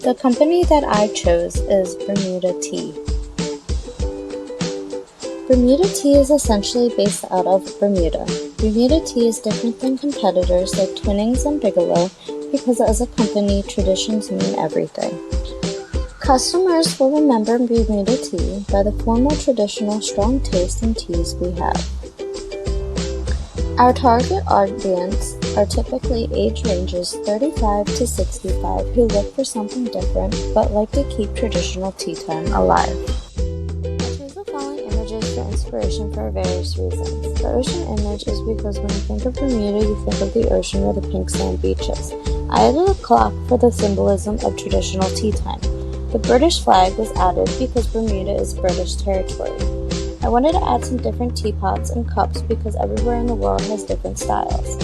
The company that I chose is Bermuda Tea. Bermuda Tea is essentially based out of Bermuda. Bermuda Tea is different than competitors like Twinings and Bigelow because as a company, traditions mean everything. Customers will remember Bermuda Tea by the formal, traditional, strong taste and teas we have. Our target audience are typically age ranges 35 to 65 who look for something different but like to keep traditional tea time alive. I chose the following images for inspiration for various reasons. The ocean image is because when you think of Bermuda, you think of the ocean or the pink sand beaches. I added a clock for the symbolism of traditional tea time. The British flag was added because Bermuda is British territory. I wanted to add some different teapots and cups because everywhere in the world has different styles.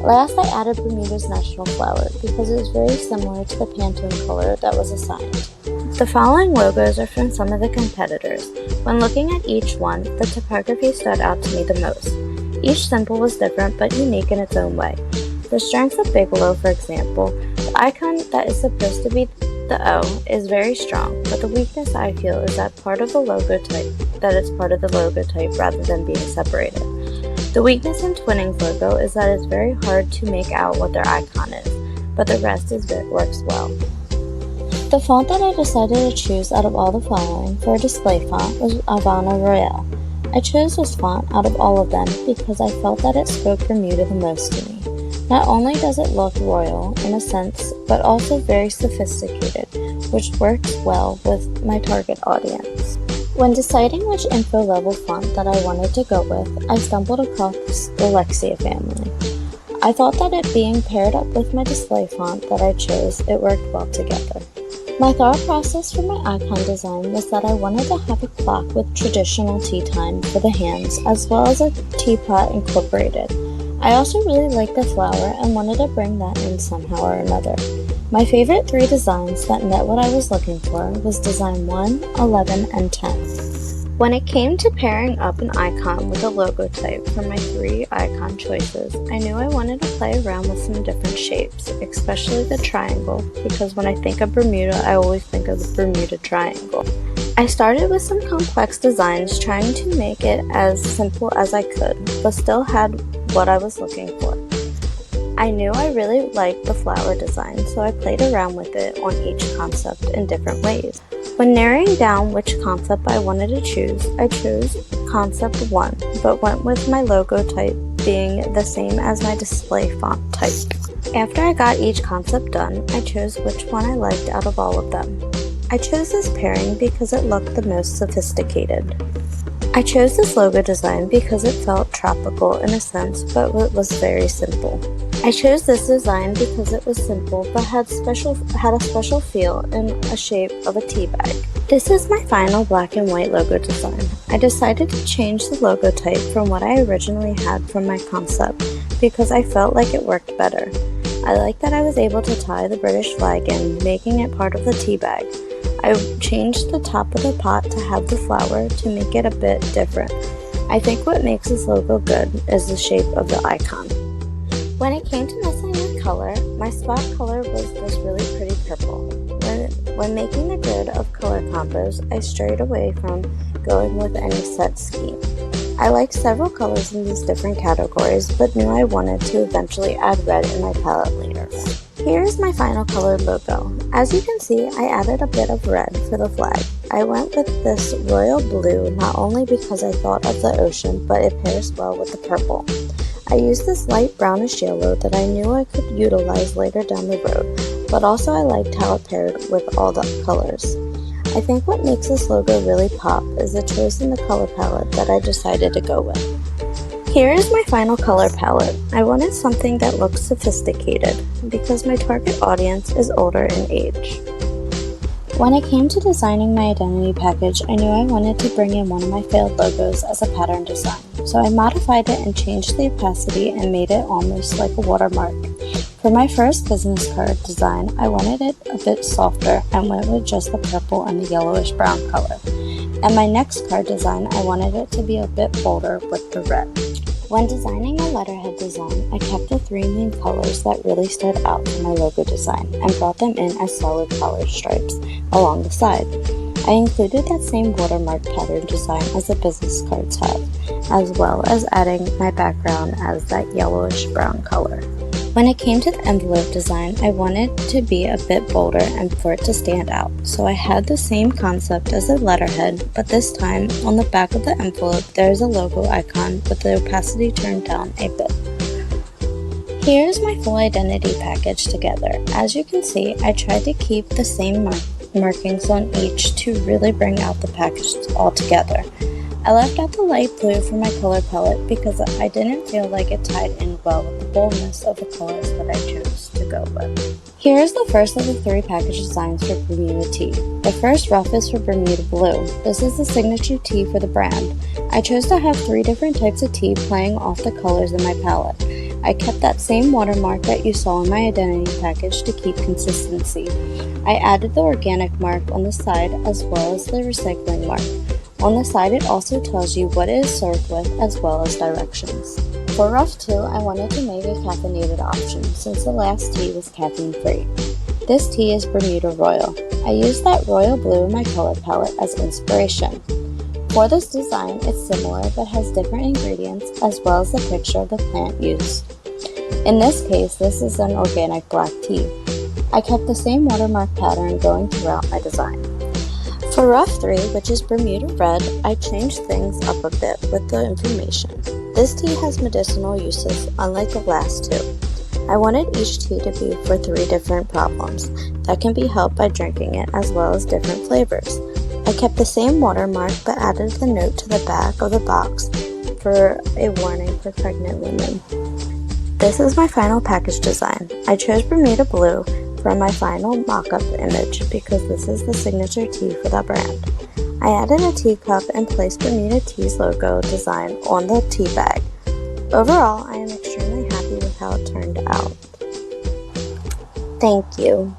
Last, I added Bermuda's national flower because it is very similar to the Pantone color that was assigned. The following logos are from some of the competitors. When looking at each one, the typography stood out to me the most. Each symbol was different but unique in its own way. The strengths of Bigelow, for example, the icon that is supposed to be the O is very strong, but the weakness I feel is that it's part of the logo type rather than being separated. The weakness in Twinings' logo is that it's very hard to make out what their icon is, but the rest works well. The font that I decided to choose out of all the following for a display font was Havana Royale. I chose this font out of all of them because I felt that it spoke Bermuda the most to me. Not only does it look royal in a sense, but also very sophisticated, which works well with my target audience. When deciding which info level font that I wanted to go with, I stumbled across the Lexia family. I thought that it being paired up with my display font that I chose, it worked well together. My thought process for my icon design was that I wanted to have a clock with traditional tea time for the hands, as well as a teapot incorporated. I also really liked the flower and wanted to bring that in somehow or another. My favorite 3 designs that met what I was looking for was design 1, 11, and 10. When it came to pairing up an icon with a logo type for my 3 icon choices, I knew I wanted to play around with some different shapes, especially the triangle, because when I think of Bermuda, I always think of the Bermuda Triangle. I started with some complex designs, trying to make it as simple as I could, but still had what I was looking for. I knew I really liked the flower design, so I played around with it on each concept in different ways. When narrowing down which concept I wanted to choose, I chose concept 1, but went with my logo type being the same as my display font type. After I got each concept done, I chose which one I liked out of all of them. I chose this pairing because it looked the most sophisticated. I chose this logo design because it felt tropical in a sense, but it was very simple. I chose this design because it was simple, but had a special feel and a shape of a tea bag. This is my final black and white logo design. I decided to change the logo type from what I originally had from my concept because I felt like it worked better. I like that I was able to tie the British flag in, making it part of the tea bag. I changed the top of the pot to have the flower to make it a bit different. I think what makes this logo good is the shape of the icon. When it came to messing with color, my spot color was this really pretty purple. When making the grid of color combos, I strayed away from going with any set scheme. I liked several colors in these different categories, but knew I wanted to eventually add red in my palette later. Here is my final colored logo. As you can see, I added a bit of red for the flag. I went with this royal blue not only because I thought of the ocean, but it pairs well with the purple. I used this light brownish yellow that I knew I could utilize later down the road, but also I liked how it paired with all the colors. I think what makes this logo really pop is the choice in the color palette that I decided to go with. Here is my final color palette. I wanted something that looks sophisticated because my target audience is older in age. When it came to designing my identity package, I knew I wanted to bring in one of my failed logos as a pattern design, so I modified it and changed the opacity and made it almost like a watermark. For my first business card design, I wanted it a bit softer and went with just the purple and the yellowish brown color. And my next card design, I wanted it to be a bit bolder with the red. When designing my letterhead design, I kept the three main colors that really stood out for my logo design and brought them in as solid color stripes along the side. I included that same watermark pattern design as the business cards have, as well as adding my background as that yellowish brown color. When it came to the envelope design, I wanted to be a bit bolder and for it to stand out, so I had the same concept as the letterhead, but this time, on the back of the envelope, there is a logo icon with the opacity turned down a bit. Here is my full identity package together. As you can see, I tried to keep the same markings on each to really bring out the package all together. I left out the light blue for my color palette because I didn't feel like it tied in well with the boldness of the colors that I chose to go with. Here is the first of the three package designs for Bermuda Tea. The first rough is for Bermuda Blue. This is the signature tea for the brand. I chose to have three different types of tea playing off the colors in my palette. I kept that same watermark that you saw in my identity package to keep consistency. I added the organic mark on the side as well as the recycling mark. On the side, it also tells you what it is served with as well as directions. For Rough 2, I wanted to make a caffeinated option since the last tea was caffeine-free. This tea is Bermuda Royal. I used that royal blue in my color palette as inspiration. For this design, it's similar but has different ingredients as well as the picture of the plant used. In this case, this is an organic black tea. I kept the same watermark pattern going throughout my design. For Rough 3, which is Bermuda Red, I changed things up a bit with the information. This tea has medicinal uses, unlike the last two. I wanted each tea to be for three different problems that can be helped by drinking it as well as different flavors. I kept the same watermark but added the note to the back of the box for a warning for pregnant women. This is my final package design. I chose Bermuda Blue for my final mock-up image because this is the signature tea for the brand. I added a teacup and placed Bermuda Tea's logo design on the tea bag. Overall, I am extremely happy with how it turned out. Thank you.